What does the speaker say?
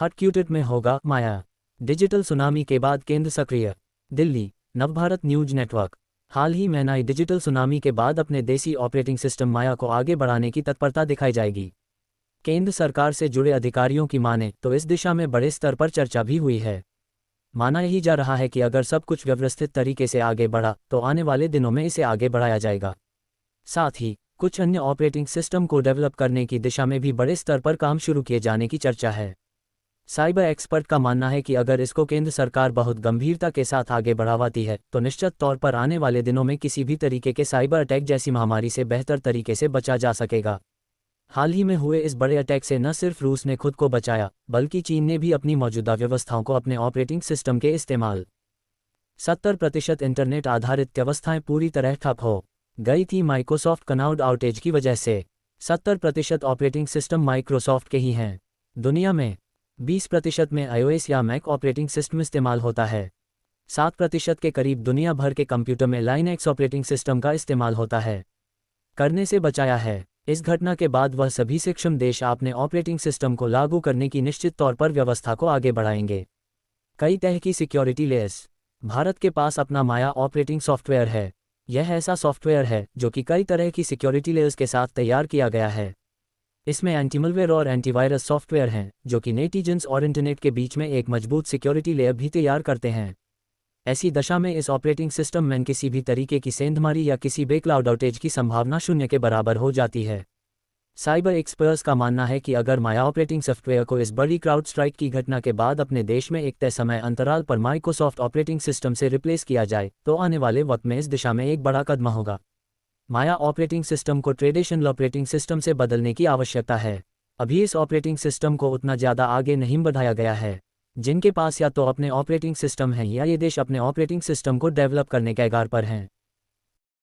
हॉटक्यूटेट में होगा माया। Digital tsunami के बाद केंद्र सक्रिय। Delhi, Navbharat news network. हाल ही में आई डिजिटल सुनामी के बाद अपने देसी ऑपरेटिंग सिस्टम माया को आगे बढ़ाने की तत्परता दिखाई जाएगी। केंद्र सरकार से जुड़े अधिकारियों की माने तो इस दिशा में बड़े स्तर पर चर्चा भी हुई है। माना यही जा रहा है कि अगर सब कुछ व्यवस्थित तरीके से आगे बढ़ा तो आने वाले दिनों में इसे आगे बढ़ाया जाएगा। साथ ही कुछ अन्य ऑपरेटिंग सिस्टम को डेवलप करने की दिशा में भी बड़े स्तर पर काम शुरू किए जाने की चर्चा है। साइबर एक्सपर्ट का मानना है कि अगर इसको केंद्र सरकार बहुत गंभीरता के साथ आगे बढ़ावाती है तो निश्चित तौर पर आने वाले दिनों में किसी भी तरीके के साइबर अटैक जैसी महामारी से बेहतर तरीके से बचा जा सकेगा। हाल ही में हुए इस बड़े अटैक से न सिर्फ रूस ने खुद को बचाया बल्कि चीन ने भी अपनी मौजूदा व्यवस्थाओं को अपने ऑपरेटिंग सिस्टम के इस्तेमाल 70% इंटरनेट आधारित व्यवस्थाएं पूरी तरह ठप हो गई थी माइक्रोसॉफ्ट क्लाउड आउटेज की वजह से। 70% ऑपरेटिंग सिस्टम माइक्रोसॉफ्ट के ही हैं। दुनिया में 20% में iOS या मैक ऑपरेटिंग सिस्टम इस्तेमाल होता है। 7% के करीब दुनिया भर के कंप्यूटर में लाइनक्स ऑपरेटिंग सिस्टम का इस्तेमाल होता है। करने से बचाया है। इस घटना के बाद वह सभी सक्षम देश अपने ऑपरेटिंग सिस्टम को लागू करने की निश्चित तौर पर व्यवस्था को आगे बढ़ाएंगे। कई तरह की सिक्योरिटी लेयर्स। भारत के पास अपना माया ऑपरेटिंग सॉफ्टवेयर है। यह ऐसा सॉफ्टवेयर है जो कि कई तरह की सिक्योरिटी लेयर्स के साथ तैयार किया गया है। इसमें एंटीमलवेयर और एंटीवायरस सॉफ्टवेयर हैं जो कि नेटिजन्स और इंटरनेट के बीच में एक मजबूत सिक्योरिटी लेयर भी तैयार करते हैं। ऐसी दशा में इस ऑपरेटिंग सिस्टम में किसी भी तरीके की सेंधमारी या किसी भी क्लाउड आउटेज की संभावना शून्य के बराबर हो जाती है। साइबर एक्सपर्ट्स का मानना है कि अगर माया ऑपरेटिंग सॉफ्टवेयर को इस बड़ी क्राउड स्ट्राइक की घटना के बाद अपने देश में एक तय समय अंतराल पर माइक्रोसॉफ्ट ऑपरेटिंग सिस्टम से रिप्लेस किया जाए तो आने वाले वक्त में इस दिशा में एक बड़ा कदम होगा। माया ऑपरेटिंग सिस्टम को ट्रेडिशनल ऑपरेटिंग सिस्टम से बदलने की आवश्यकता है। अभी इस ऑपरेटिंग सिस्टम को उतना ज़्यादा आगे नहीं बढ़ाया गया है। जिनके पास या तो अपने ऑपरेटिंग सिस्टम हैं या ये देश अपने ऑपरेटिंग सिस्टम को डेवलप करने के कगार पर हैं।